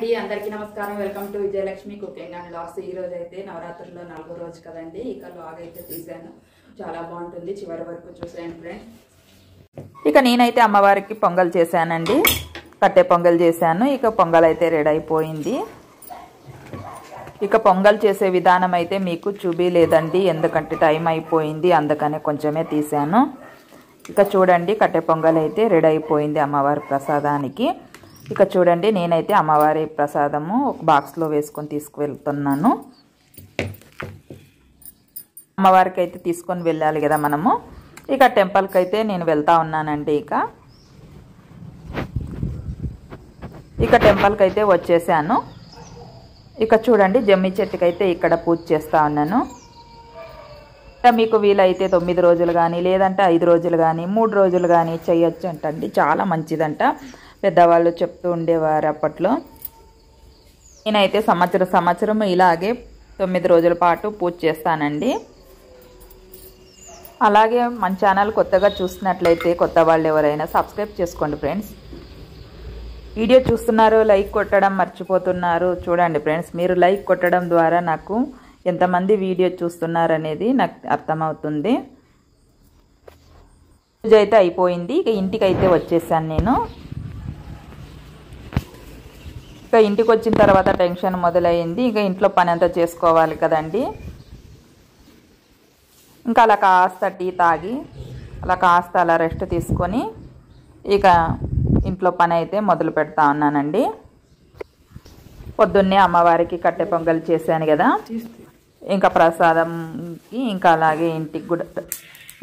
అండి అందరికీ నమస్కారం welcome to Vijayalakshmi cooking and లాస్ ఈ రోజు అయితే నవరాత్రుల్లో 4వ రోజు కదండి ఇక లాగ్ అయితే తీసాను చాలా బాగుంటుంది చివరి వరకు చూసేయండి ఫ్రెండ్స్ ఇక నేనైతే అమ్మవారికి పొంగల్ చేశానండి కట్టె పొంగల్ చేశాను ఇక పొంగల్ అయితే రెడీ అయిపోయింది ఇక పొంగల్ చేసే విధానం అయితే మీకు చూపిలేదండి ఎందుకంటే టైం అయిపోయింది అందుకనే కొంచెమే తీసాను ఇక చూడండి కట్టె పొంగల్ అయితే రెడీ అయిపోయింది అమ్మవారి ప్రసాదానికి ఇక చూడండి నేనైతే అమ్మవారి ప్రసాదము ఒక బాక్స్లో వేసుకొని తీసుకువెళ్తున్నాను అమ్మవారికి అయితే తీసుకొని వెళ్ళాలి కదా మనము ఇక టెంపుల్కి అయితే నేను వెళ్తా ఉన్నానండి ఇక టెంపుల్కి అయితే వచ్చేసాను ఇక చూడండి జమ్మి చెట్టుకి అయితే ఇక్కడ పూజ చేస్తూ ఉన్నాను మీకు వీలైతే 9 రోజులు కానీ లేదంటే 5 రోజులు కానీ 3 రోజులు కానీ చేయొచ్చు అంటండి చాలా మంచిదంట పెద్దవాళ్ళు చెప్తూ ఉండేవారు అప్పట్లో నేనైతే సంవత్సరం ఇలాగే 9 రోజుల పాటు పూజ చేస్తానండి అలాగే మన ఛానల్ కొత్తగా చూస్తున్నట్లయితే కొత్త వాళ్ళు ఎవరైనా సబ్స్క్రైబ్ చేసుకోండి ఫ్రెండ్స్ వీడియో చూస్తున్నారు లైక్ కొట్టడం మర్చిపోతున్నారు చూడండి ఫ్రెండ్స్ మీరు లైక్ కొట్టడం ద్వారా నాకు ఎంతమంది వీడియో చూస్తున్నారు అనేది నాకు అర్థమవుతుంది పూజ అయితే అయిపోయింది ఇక ఇంటికి అయితే వచ్చేసాను నేను ఇక ఇంటికి వచ్చిన తర్వాత టెన్షన్ మొదలైంది ఇక ఇంట్లో పని అంతా చేసుకోవాలి కదండి ఇంకా అలా కాస్త టీ తాగి అలా కాస్త అలా రెస్ట్ తీసుకొని ఇక ఇంట్లో పని అయితే మొదలు పెడతా ఉన్నానండి పొద్దున్నే అమ్మవారికి కట్టె పొంగల్ చేశాను కదా ఇంకా ప్రసాదంకి ఇంకా అలాగే ఇంటికి కూడా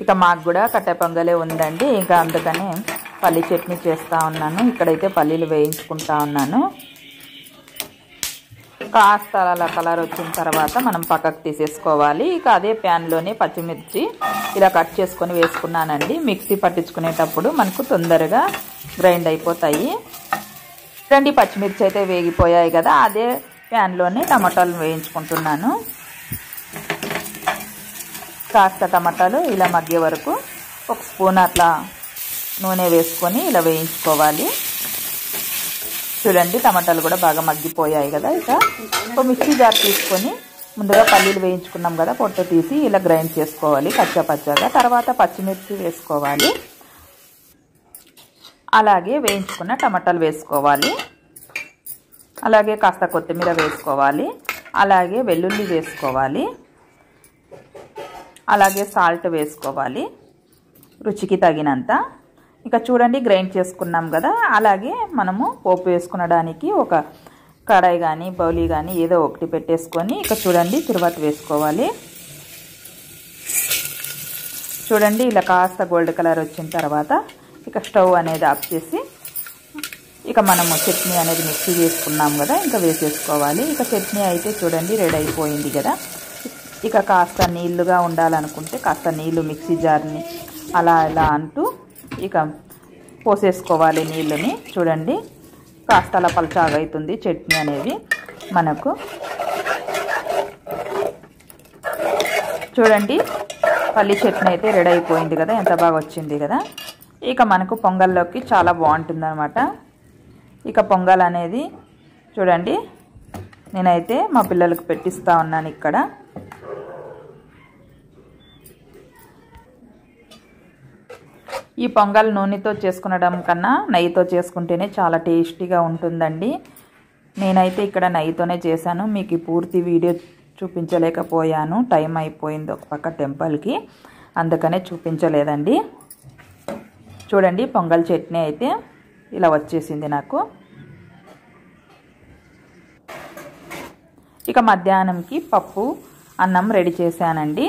ఇక మాకు కూడా కట్టె పొంగలే ఉందండి ఇంకా అందుకని పల్లి చట్నీ చేస్తూ ఉన్నాను ఇక్కడైతే పల్లీలు వేయించుకుంటా ఉన్నాను కాస్త అలా కలర్ వచ్చిన తర్వాత మనం పక్కకు తీసేసుకోవాలి ఇక అదే ప్యాన్లోనే పచ్చిమిర్చి ఇలా కట్ చేసుకొని వేసుకున్నానండి మిక్సీ పట్టించుకునేటప్పుడు మనకు తొందరగా గ్రైండ్ అయిపోతాయి రెండు పచ్చిమిర్చి అయితే వేగిపోయాయి కదా అదే ప్యాన్లోనే టమాటాలు వేయించుకుంటున్నాను కాస్త టమాటాలు ఇలా మగ్గే వరకు ఒక స్పూన్ అట్లా నూనె వేసుకొని ఇలా వేయించుకోవాలి చూడండి టమాటాలు కూడా బాగా మగ్గిపోయాయి కదా ఇక ఒక మిక్సీ జార్ తీసుకొని ముందుగా పల్లీలు వేయించుకున్నాం కదా పొట్టు తీసి ఇలా గ్రైండ్ చేసుకోవాలి పచ్చగా తర్వాత పచ్చిమిర్చి వేసుకోవాలి అలాగే వేయించుకున్న టమాటాలు వేసుకోవాలి అలాగే కాస్త కొత్తిమీర వేసుకోవాలి అలాగే వెల్లుల్లి వేసుకోవాలి అలాగే సాల్ట్ వేసుకోవాలి రుచికి తగినంత ఇక చూడండి గ్రైండ్ చేసుకున్నాం కదా అలాగే మనము పోపు వేసుకునడానికి ఒక కడాయి కానీ బౌలి కానీ ఏదో ఒకటి పెట్టేసుకొని ఇక చూడండి తిరువాత వేసుకోవాలి చూడండి ఇలా కాస్త గోల్డ్ కలర్ వచ్చిన తర్వాత ఇక స్టవ్ అనేది ఆఫ్ చేసి ఇక మనము చట్నీ అనేది మిక్సీ చేసుకున్నాం కదా ఇంకా వేసేసుకోవాలి ఇక చట్నీ అయితే చూడండి రెడీ అయిపోయింది కదా ఇక కాస్త నీళ్లుగా ఉండాలనుకుంటే కాస్త నీళ్లు మిక్సీ జార్ని అలా ఇలా అంటూ ఇక పోసేసుకోవాలి నీళ్ళని చూడండి కాస్త అలా పలచాగా అవుతుంది చట్నీ అనేది మనకు చూడండి పల్లి చట్నీ అయితే రెడీ అయిపోయింది కదా ఎంత బాగా వచ్చింది కదా ఇక మనకు పొంగల్లోకి చాలా బాగుంటుందన్నమాట ఇక పొంగల్ అనేది చూడండి నేనైతే మా పిల్లలకు పెట్టిస్తూ ఉన్నాను ఇక్కడ ఈ పొంగల్ నూనెతో చేసుకునడం కన్నా నెయ్యితో చేసుకుంటేనే చాలా టేస్టీగా ఉంటుందండి నేనైతే ఇక్కడ నెయ్యితోనే చేశాను మీకు పూర్తి వీడియో చూపించలేకపోయాను టైం అయిపోయింది ఒక పక్క టెంపుల్కి అందుకనే చూపించలేదండి చూడండి పొంగల్ చట్నీ అయితే ఇలా వచ్చేసింది నాకు ఇక మధ్యాహ్నంకి పప్పు అన్నం రెడీ చేశానండి